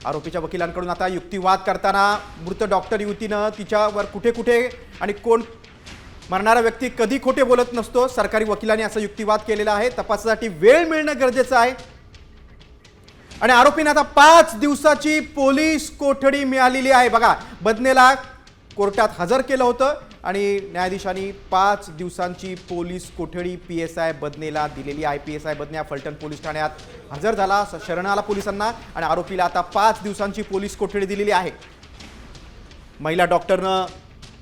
आरोपीच्या वकिलांकडून आता युक्तिवाद करताना मृत डॉक्टर युवतीनं तिच्यावर कुठे कुठे आणि कोण मरणारा व्यक्ती कधी खोटे बोलत नसतो, सरकारी वकिलांनी असा युक्तिवाद केलेला आहे। तपासासाठी वेळ मिळणं गरजेचं आहे आणि आरोपींना आता 5 दिवसाची पोलीस कोठडी मिळालेली आहे। बघा, बदनेला कोर्टात हजर केलं होतं आणि न्यायाधीशांनी 5 दिवसांची पोलीस कोठडी PSI बदनेला दिलेली आहे। PSI बदने फलटण पोलीस ठाण्यात हजर झाला, शरण आला पोलिसांना आणि आरोपीला आता 5 दिवसांची पोलीस कोठडी दिलेली आहे। महिला डॉक्टरनं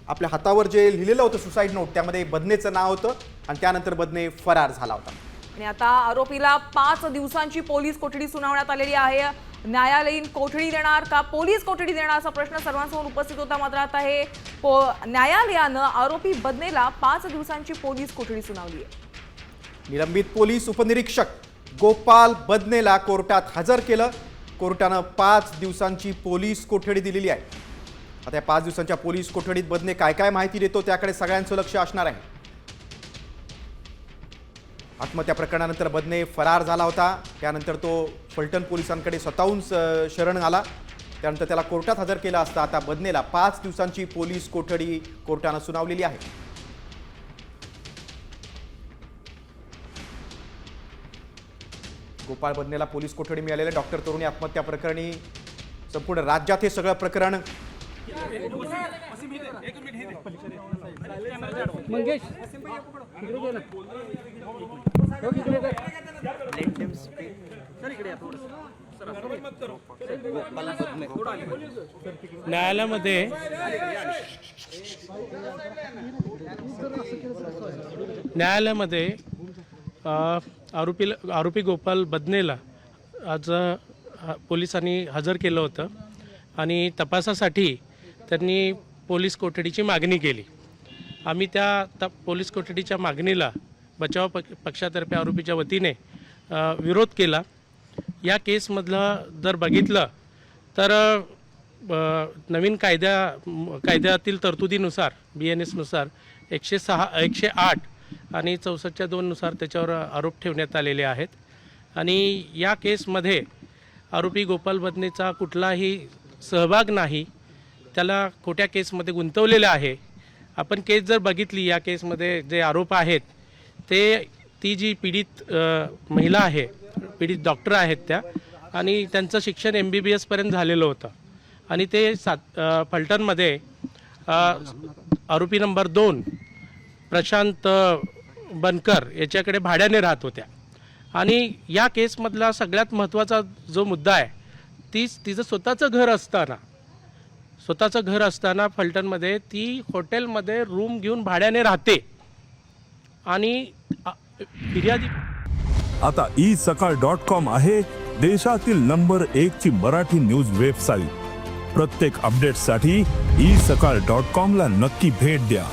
आपल्या हातावर जे लिहिलेलं होतं सुसाईड नोट, त्यामध्ये बदनेचं नाव होतं आणि त्यानंतर बदने फरार झाला होता। आणि आता आरोपीला 5 दिवसांची पोलीस कोठडी सुनावण्यात आलेली आहे। न्यायालयीन कोठडी देणार का पोलीस कोठडी देणार असा प्रश्न सर्वांसमोर उपस्थित होता। मात्र आता हे न्यायालयानं आरोपी बदनेला 5 दिवसांची पोलीस कोठडी सुनावली आहे। निलंबित पोलीस उपनिरीक्षक गोपाल बदनेला कोर्टात हजर केलं। कोर्टानं 5 दिवसांची पोलीस कोठडी दिलेली आहे। आता या 5 दिवसांच्या पोलीस कोठडीत बदने काय काय माहिती देतो त्याकडे सगळ्यांचं लक्ष असणार आहे। आत्महत्या प्रकरणानंतर बदने फरार झाला होता, त्यानंतर तो फलटण पोलिसांकडे स्वतःहून शरण आला, त्यानंतर त्याला कोर्टात हजर केला असता आता बदनेला 5 दिवसांची पोलीस कोठडी कोर्टानं सुनावलेली आहे। गोपाळ बदनेला पोलीस कोठडी मिळालेली आहे। डॉक्टर तरुणी आत्महत्या प्रकरणी संपूर्ण राज्यात हे सगळं प्रकरण न्यायालयामध्ये आरोपी गोपाल बदनेला आज पोलिसांनी हजर केलं होतं आणि तपासासाठी त्यांनी पोलीस कोठडीची मागणी केली। आम्ही त्या पोलीस कोठडीच्या मागणीला बचाव पक्षातर्फे आरोपीच्या वतीने विरोध केला। या केसमधलं जर बघितलं तर नवीन कायद्यातील तरतुदीनुसार BNS नुसार 106, 108 आणि 64(2) नुसार त्याच्यावर आरोप ठेवण्यात आलेले आहेत आणि या केसमध्ये आरोपी गोपाल बदनेचा कुठलाही सहभाग नाही, त्याला खोट्या केसमध्ये गुंतवलेलं आहे। आपण केस जर बघितली, या केसमध्ये जे आरोप आहेत ती जी पीडित महिला आहे, पीडित डॉक्टर आहेत त्या, आणि त्यांचं शिक्षण MBBS पर्यंत झालेलं होतं आणि ते फलटणमध्ये आरोपी नंबर 2 प्रशांत बनकर याच्याकडे भाड्याने राहत होत्या आणि या केसमधला सगळ्यात महत्त्वाचा जो मुद्दा आहे तिचं स्वतःचं घर असताना फलटणमध्ये ती हॉटेलमध्ये रूम घेऊन भाड्याने राहते आणि फिर्यादी आता isakal.com आहे देशातील नंबर 1 ची मराठी न्यूज वेबसाईट। प्रत्येक अपडेटसाठी isakal.com ला नक्की भेट द्या।